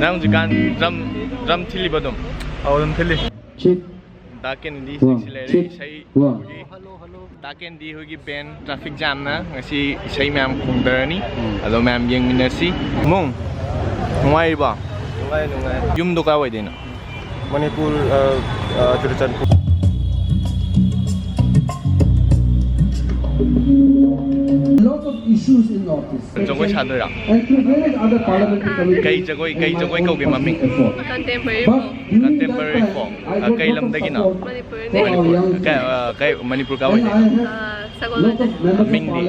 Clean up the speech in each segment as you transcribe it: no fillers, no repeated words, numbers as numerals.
Nang jikan drum thili badum. Drum thili. Daken di sixilere sai. Daken di hogi band traffic jam na ngasi sai ma'am khungdarani. Ado ma'am yeng minasi. Mong. Ngai ba? Ngai. Yum do ka wai dina. Manipur Churachandpur. Lots of issues in office. Jagoi chadora. And through various other parliamentary committees. Kai jagoi ko ge maming. Contemporary folk. Kai lam dagi na. Kai Manipur ka wai. Ming di.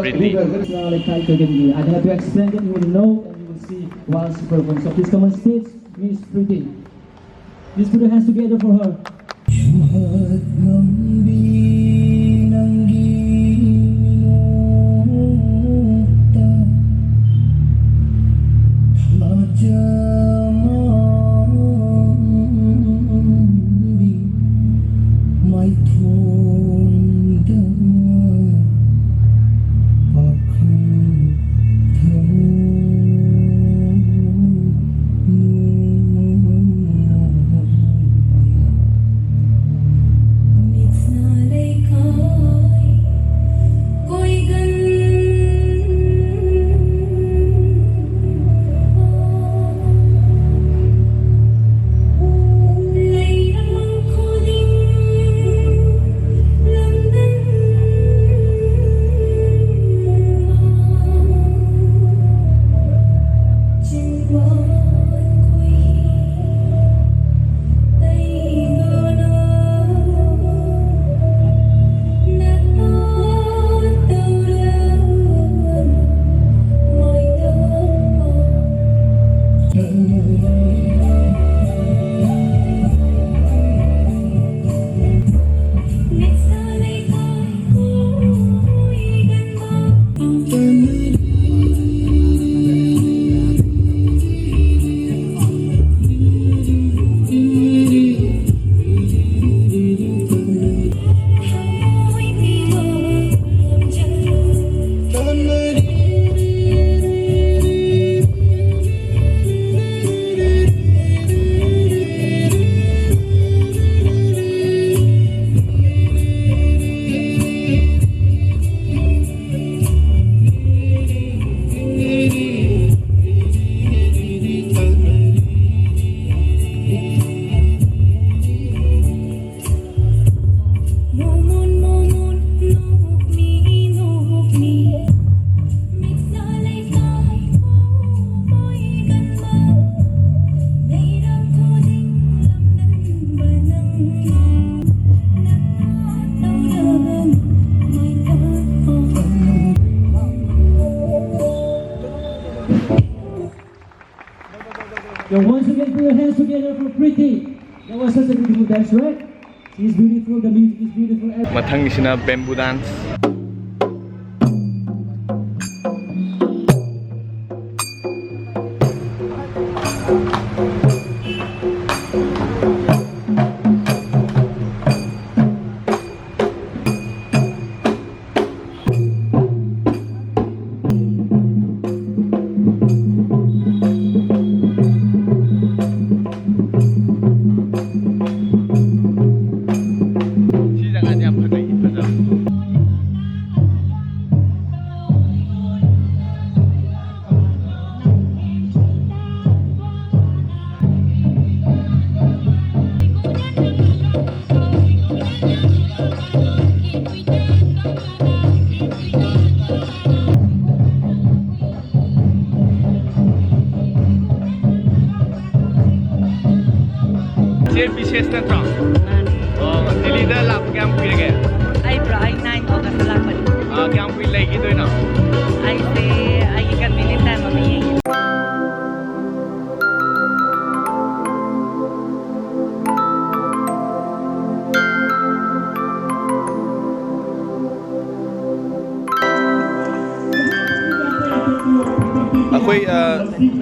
Preety. Mistna Leikai Koiganba. I have to explain that you will know and you will see while she performs. So please come on stage, Miss Preety. Please put your hands together for her. So once again, put your hands together for Preety. That was such a beautiful dance, right? She's beautiful, the music is beautiful. Mathang isina bamboo dance. विशेष न छ दिल्ली दा लाप क्याम पिरगे आई ब्राई 9 को का लाप क्याम पिल लागि दोइन आई से आई का मिले टाइम में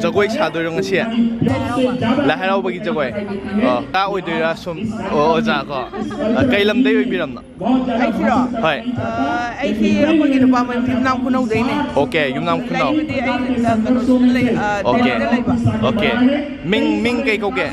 jagoi sadoi rong sia la harau bagi jagoi ka oi doira som oja ko kai lam dei oi biram na ai siro hai ai si ko gi ba man tim nam kunau dei ne okay yum nam kunau ai kanu le okay okay ming kai ko ke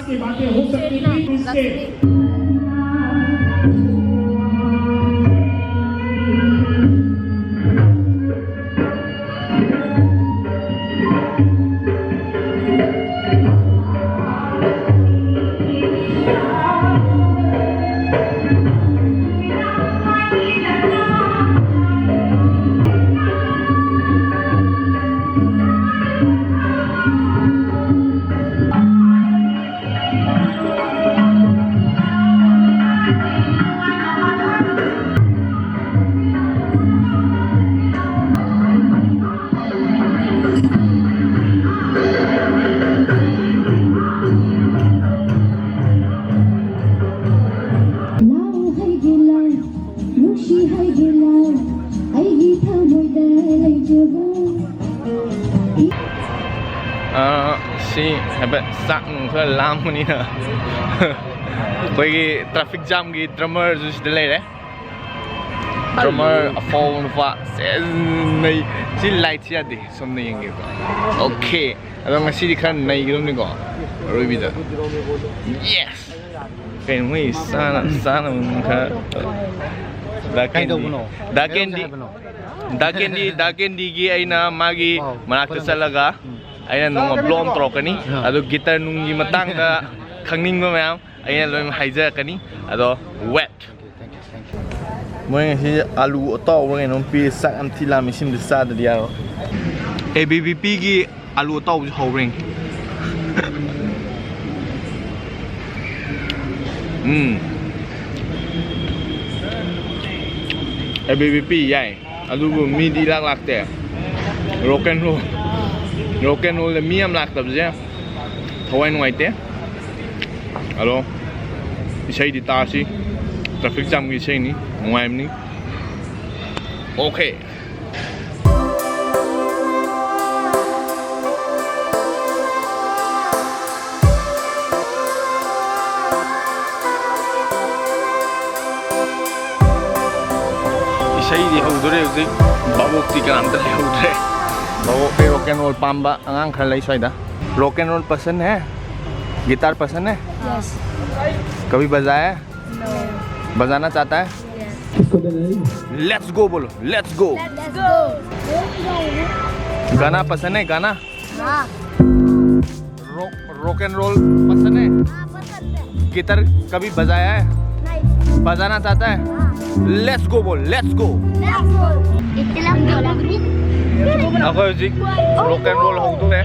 si hebat sak ke lam ni na koi traffic jam gi drummer jus delay le drummer a phone fa nei si light ya de som nei ngi ko okay ado ngasi di kan nei gi ni ko roi bi da yes kai mui sana mun ka dakendi gi aina magi manak salaga aina nung blom trokani ado guitar nung gi matang da khangning ma mayam aina loi haija kani ado wet moi hi alu to wang non pi sak am thila misim de sa da dia ABBP gi alu to ho ring ABBP yai alu mi di lak te rock and roll le mi am lak tab je thawai noi te alo isai di ta si traffic jam gi sei ni ngai ni okay isai di hodore uji babok ti kan anta le hodre babok pe rock and roll pamba angang khar lai sai da rock and roll पसंद है guitar पसंद है Yes. कभी बजाया No. बजाना चाहता है let's go बोलो लेट्स गो Let's go. गाना पसंद है गाना हाँ. रॉक एंड रोल पसंद है हाँ, पसंद है. गिटार कभी बजाया है नहीं. बजाना चाहता है लेट्स गो बोल let's go Let's go. Itilang bola. ako ji rock and roll ho to hai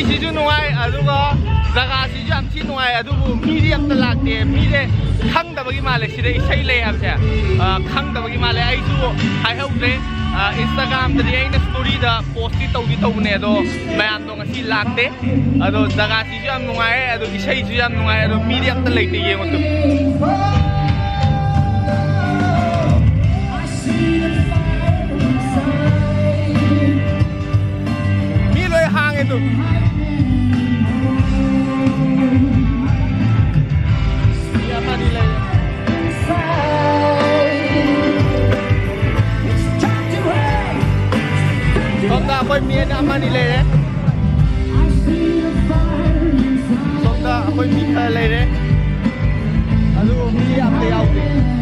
isaisu nuai aduga jaga siju am thi nuai adubu miri am talakte mire khangdabagi male sire isai le habse khangdabagi male aisu hai hautre Instagram da aina story da post tawne ado mayam do ngasi lakte ado jaga siju am nuai ado isai ju am nuai ado miri am talaite yengo tu itu siapa nilai Sonda ako'y miya naman nilai Sonda ako'y miya nilai Ano miya ang layaw din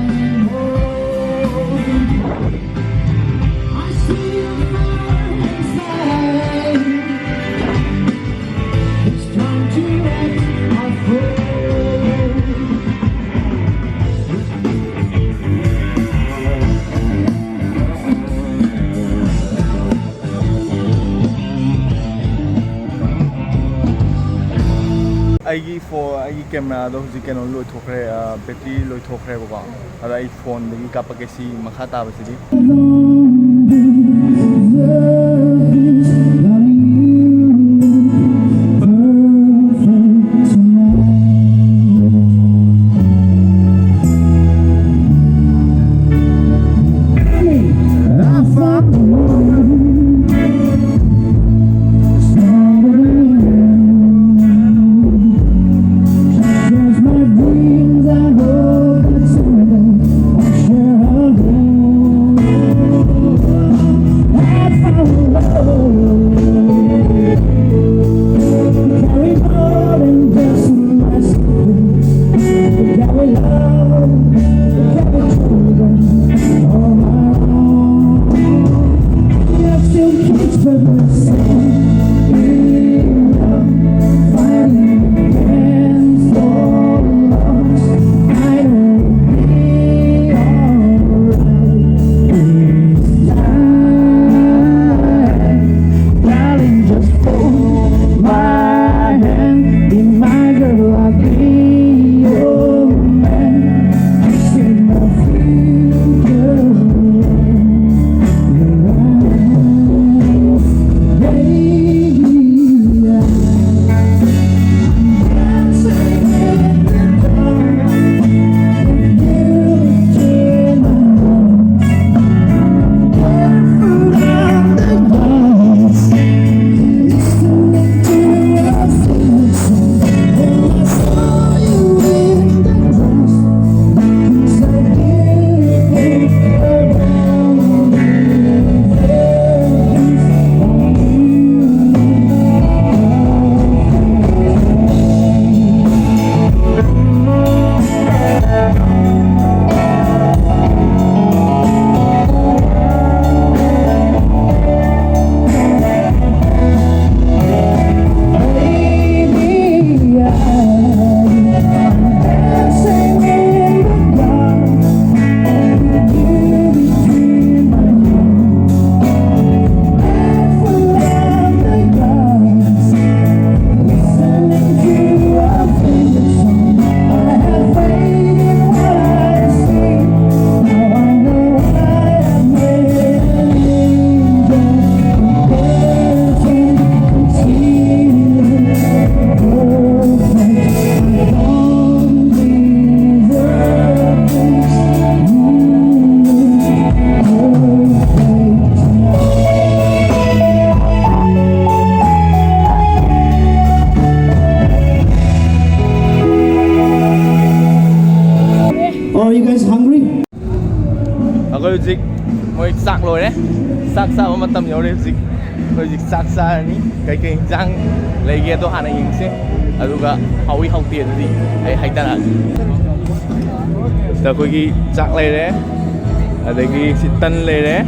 aigi camera do huji keno loi thokre battery loi thokre ba ada ai phone dagi kapake si makha ta basidi music moi sak rồi đấy sak sa mà tầm nhiều music music sak sa ni cái jang lấy kia tôi hana ying se aduga hawi hau tiền gì ai hay ta là ta coi cái sak lấy đấy ada cái sitan lấy đấy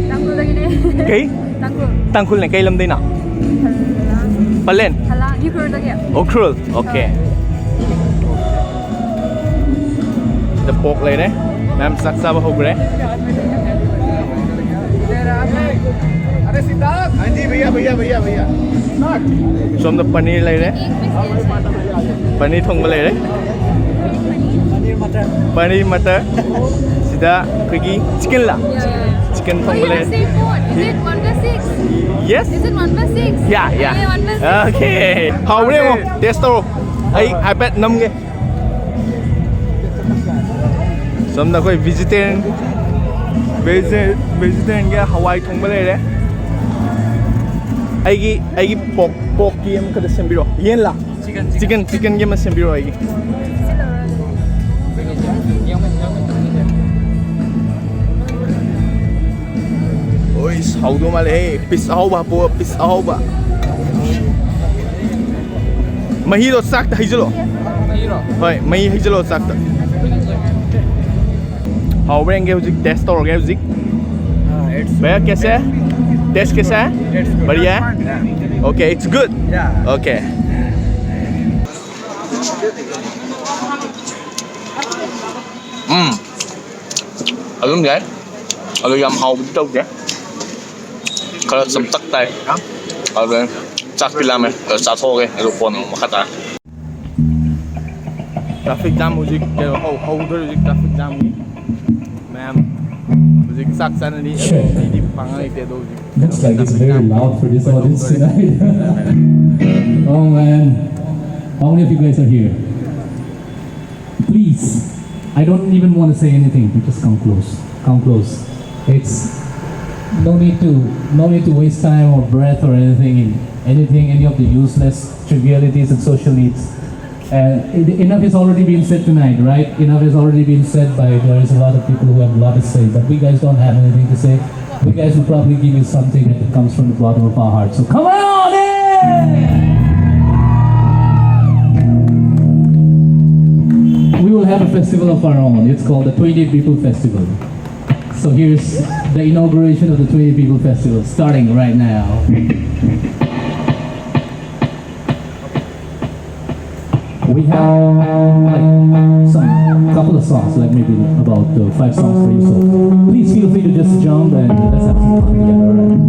Tangkul lagi ni. cái tangkul này cái lâm đây nào Palen Hala, you heard lagi. Oh, cruel. Okay. The pork lấy đấy. Ma'am saksa ba hog đấy. अरे Siddharth Somda paneer lai re. Paneer thongba lai re. Paneer matar. Sida kagi chicken la. Chicken thongba lai. Is it 1/6? Yes. Is it 1/6? Yeah, yeah. Okay, 1/6. Okay. How re mo? Taste to. Ai iPad nam ge. Somda koi vegetarian ge Hawaii thongba lai re. Aigi pork ki am kada sembiro. Yen la. Chicken ge ma sembiro aigi. Oi, saudo male hey, pis ahoba po, pis ahoba. Mahi ro sakta hijalo. Hoi, mahi hijalo sakta. How bring ge hujik test or ge hujik? Bhaiya kaise hai? Test kaisa hai? Badhiya hai? Okay, it's good. Yeah. Okay. Alum gái. Alum yam hao bít đâu vậy? Kalau sem tak tay. Alum cak pilam cak thoge. Alum pon makata. Traffic jam music. How do music traffic jam ni? Ma'am. Music sak sana ni. Di pangai te do. Looks like it's very loud for this audience tonight. Oh man. How many of you guys are here? Please. I don't even want to say anything. Just come close. Come close. It's no need to waste time or breath or any of the useless trivialities and social needs. Enough has already been said tonight, right? Enough has already been said by there's a lot of people who have a lot to say, but we guys don't have anything to say. We guys will probably give you something that comes from the bottom of our hearts. So come on in! We will have a festival of our own. It's called the 20 People Festival. So here's the inauguration of the 20 People Festival, starting right now. We have like couple of songs, like maybe about 5 songs for you. So please feel free to just jump and let's have some fun together, alright?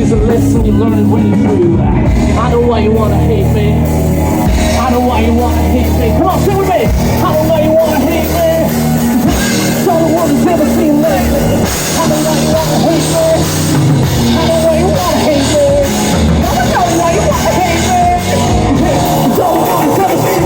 is a lesson you learn when you do. I know why you wanna hate me. I know why you wanna hate me. Come on, sing with me. I know why you wanna hate me. So the world has never seen lately. I know why you wanna hate me. I know why you wanna hate me. I know why you wanna hate me. So the world has never seen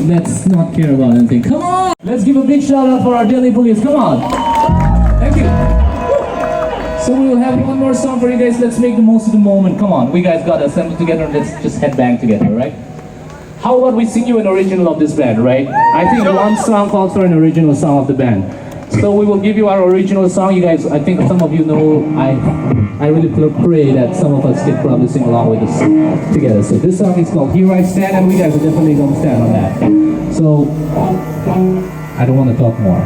Let's not care about anything. Come on! Let's give a big shout out for our Delhi police. Come on! Thank you. So we will have one more song for you guys. Let's make the most of the moment. Come on, we guys got assembled together. Let's just headbang together, right? How about we sing you an original of this band, right? I think one song calls for an original song of the band. So we will give you our original song. You guys, I think some of you know, I really pray that some of us can probably sing along with us together. So this song is called Here I Stand, and we guys are definitely going to stand on that. So, I don't want to talk more.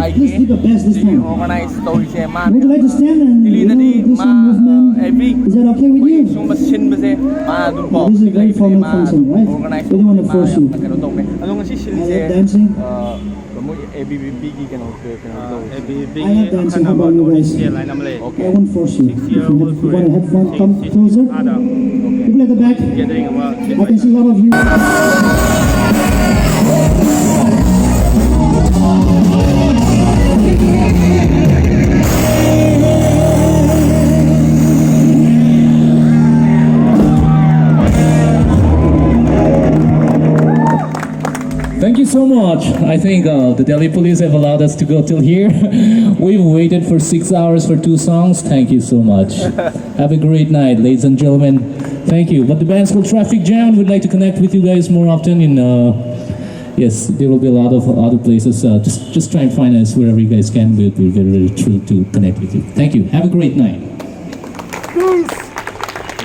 Let's do the best this time. Organized story say man. Would you like to stand and Dili na di do this ma movement? every Is that okay with you? sung masin ba say ma dun po. This is a very formal function, right? Organized. We don't want to force you. Ano nga si Shili I say? love dancing. Mo ABB gi kan ABB. I love dancing. How about you guys? I won't force you. If you want to have fun, come closer. People at the back. I can see a lot of you. Thank you so much. I think the Delhi police have allowed us to go till here. We've waited for 6 hours for 2 songs. Thank you so much. Have a great night, ladies and gentlemen. Thank you. But the band's called Traffic Jam. We'd like to connect with you guys more often. Yes, there will be a lot of other places. Just try and find us wherever you guys can. We'll be very, very thrilled to connect with you. Thank you. Have a great night.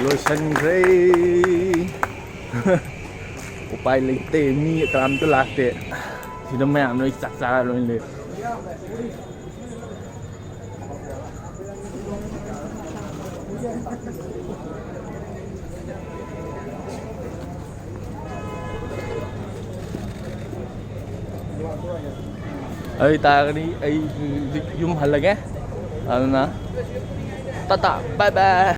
Listen, Ray. Upay late mi tram to latte. Sino maya no isaksa lo le. ꯑꯩ ꯇꯥꯒꯅꯤ ꯑꯩ ꯌꯨꯝ ꯍꯜꯂꯒꯦ ꯑꯗꯨꯅ ꯇꯥꯇꯥ ꯕꯥꯏ ꯕꯥꯏ